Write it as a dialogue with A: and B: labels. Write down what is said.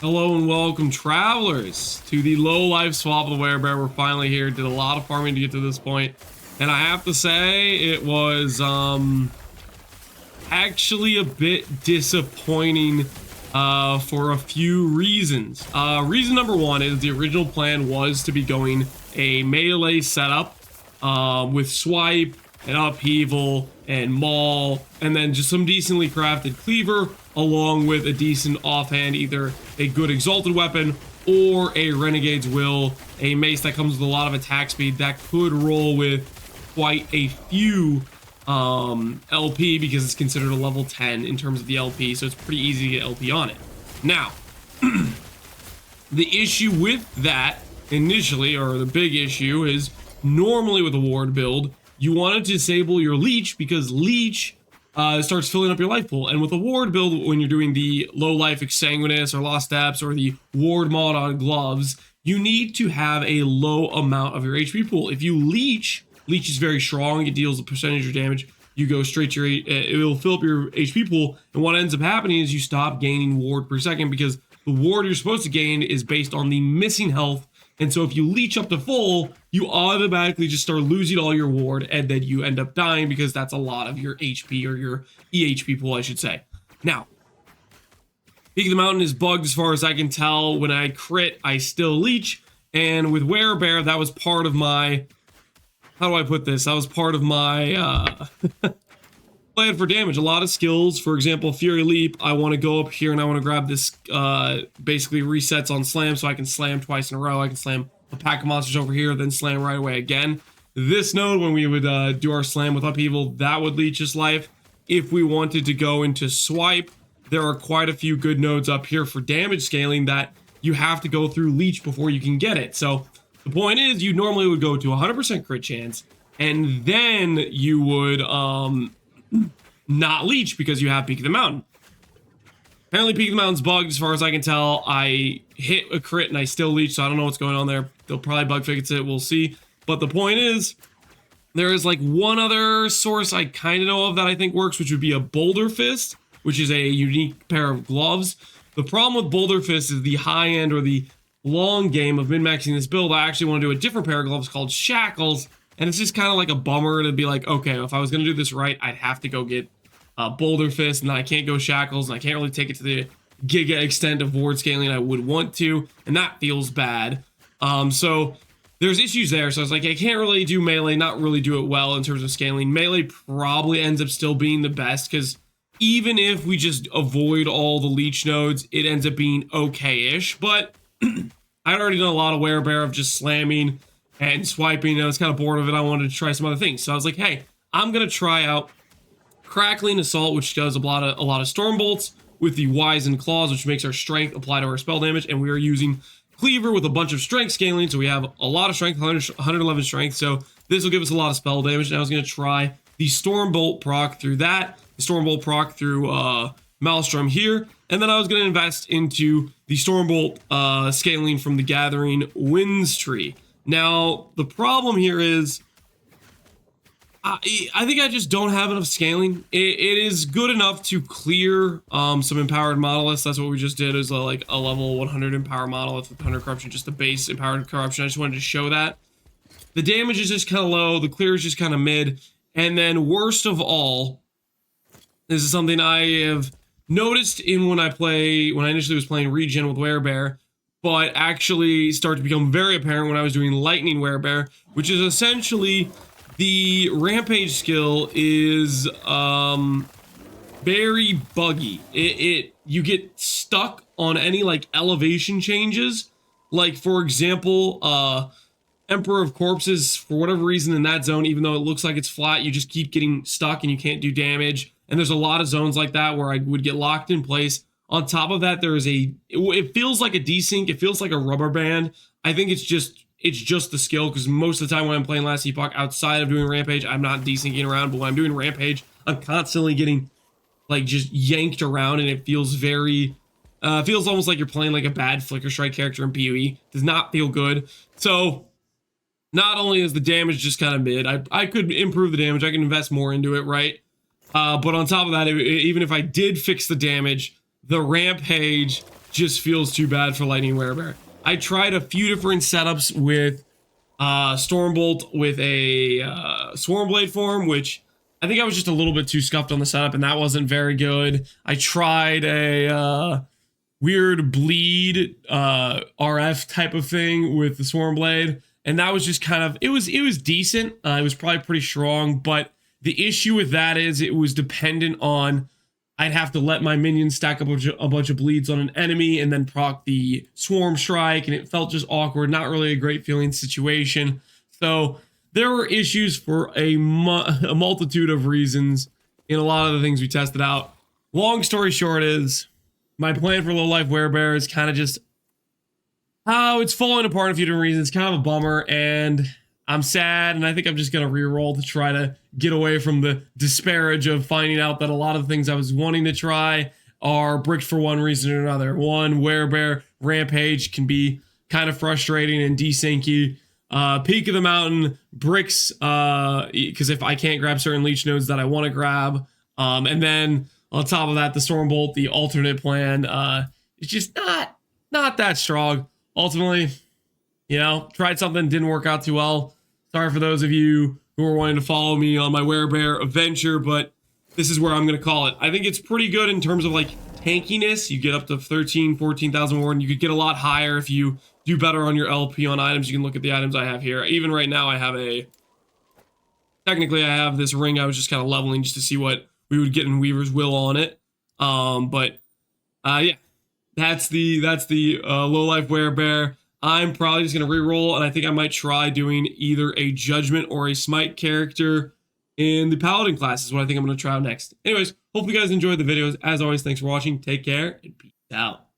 A: Hello and welcome, travelers, to the low life swap of the Werebear. We're finally here. Did a lot of farming to get to this point, and I have to say it was actually a bit disappointing for a few reasons. Reason number one is the original plan was to be going a melee setup with swipe and upheaval and maul, and then just some decently crafted cleaver along with a decent offhand, either a good exalted weapon or a renegade's will, a mace that comes with a lot of attack speed that could roll with quite a few LP because it's considered a level 10 in terms of the LP, so it's pretty easy to get LP on it. Now, the issue with that initially, or the big issue, is normally with a ward build, you want to disable your leech because leech starts filling up your life pool. And with a ward build, when you're doing the low life exsanguinous or lost steps or the ward mod on gloves, you need to have a low amount of your HP pool. If you leech is very strong. It deals a percentage of damage. You go straight to your, it will fill up your HP pool. And what ends up happening is you stop gaining ward per second because the ward you're supposed to gain is based on the missing health. And so if you leech up to full, you automatically just start losing all your ward, and then you end up dying because that's a lot of your HP, or your EHP pool, I should say. Now, Peak of the Mountain is bugged as far as I can tell. When I crit, I still leech. And with Werebear, that was part of my, how do I put this? That was part of my plan for damage. A lot of skills, for example, Fury Leap, I want to go up here and I want to grab this, basically resets on slam, so I can slam twice in a row. I can slam a pack of monsters over here, then slam right away again. This node, when we would do our slam with upheaval, that would leech his life. If we wanted to go into swipe, there are quite a few good nodes up here for damage scaling that you have to go through leech before you can get it. So the point is, you normally would go to 100% crit chance, and then you would not leech because you have Peak of the Mountain. Apparently Peak of the Mountain's bugged as far as I can tell. I hit a crit and I still leech, so I don't know what's going on there. They'll probably bug fix it, we'll see. But the point is, there is like one other source I kind of know of that I think works, which would be a Boulder Fist, which is a unique pair of gloves. The problem with Boulder Fist is the high end or the long game of min-maxing this build. I actually want to do a different pair of gloves called Shackles, and it's just kind of like a bummer to be like, okay, if I was going to do this right, I'd have to go get Boulder Fist, and I can't go Shackles, and I can't really take it to the giga extent of ward scaling I would want to, and that feels bad. So there's issues there. So I was like, I can't really do melee, not really do it well in terms of scaling. Melee probably ends up still being the best, because even if we just avoid all the leech nodes, it ends up being okay-ish. But I'd already done a lot of Werebear of just slamming and swiping, and I was kind of bored of it. I wanted to try some other things. So I was like, hey, I'm going to try out Crackling Assault, which does a lot of Stormbolts with the Wizened Claws, which makes our strength apply to our spell damage. And we are using Cleaver with a bunch of strength scaling, so we have a lot of strength, 111 strength. So this will give us a lot of spell damage. And I was going to try the Stormbolt proc through that, the Stormbolt proc through Maelstrom here, and then I was going to invest into the Stormbolt scaling from the Gathering Winds tree. Now, the problem here is, I think I just don't have enough scaling. It is good enough to clear some empowered monoliths. That's what we just did, is like a level 100 empower monolith with 100 corruption, just the base empowered corruption. I just wanted to show that. The damage is just kind of low, the clear is just kind of mid, and then worst of all, this is something I have noticed in when I initially was playing Regen with Werebear, but actually started to become very apparent when I was doing Lightning Werebear, which is essentially the Rampage skill is very buggy. You get stuck on any like elevation changes. Like for example, Emperor of Corpses, for whatever reason in that zone, even though it looks like it's flat, you just keep getting stuck and you can't do damage. And there's a lot of zones like that where I would get locked in place. On top of that, there is it feels like a desync. It feels like a rubber band. I think it's just the skill, because most of the time when I'm playing Last Epoch outside of doing Rampage, I'm not desyncing around, but when I'm doing Rampage, I'm constantly getting like just yanked around, and it feels very, feels almost like you're playing like a bad Flicker Strike character in PoE. Does not feel good. So not only is the damage just kind of mid, I could improve the damage, I can invest more into it, right? But on top of that, even if I did fix the damage, the Rampage just feels too bad for Lightning Werebear. I tried a few different setups with Stormbolt with a Swarmblade form, which I think I was just a little bit too scuffed on the setup, and that wasn't very good. I tried a weird bleed RF type of thing with the Swarmblade, and that was just kind of, it was decent. It was probably pretty strong, but the issue with that is it was dependent on, I'd have to let my minions stack up a bunch of bleeds on an enemy and then proc the swarm strike, and it felt just awkward, not really a great feeling situation. So there were issues for a multitude of reasons in a lot of the things we tested out. Long story short is, my plan for Low Life Werebear is kind of just, it's falling apart in a few different reasons. It's kind of a bummer, and I'm sad, and I think I'm just going to reroll to try to get away from the disparage of finding out that a lot of the things I was wanting to try are bricked for one reason or another. One, Werebear Rampage can be kind of frustrating and desyncy. Peak of the Mountain bricks, because if I can't grab certain leech nodes that I want to grab, and then on top of that, the Stormbolt, the alternate plan, is just not that strong. Ultimately, you know, tried something, didn't work out too well. Sorry for those of you who are wanting to follow me on my Werebear adventure, but this is where I'm going to call it. I think it's pretty good in terms of like tankiness. You get up to 13, 14,000 ward, and you could get a lot higher if you do better on your LP on items. You can look at the items I have here. Even right now, I have technically I have this ring I was just kind of leveling just to see what we would get in Weaver's Will on it. Yeah, that's the Low Life Werebear. I'm probably just going to reroll, and I think I might try doing either a Judgment or a Smite character in the Paladin class is what I think I'm going to try out next. Anyways, hope you guys enjoyed the videos. As always, thanks for watching. Take care, and peace out.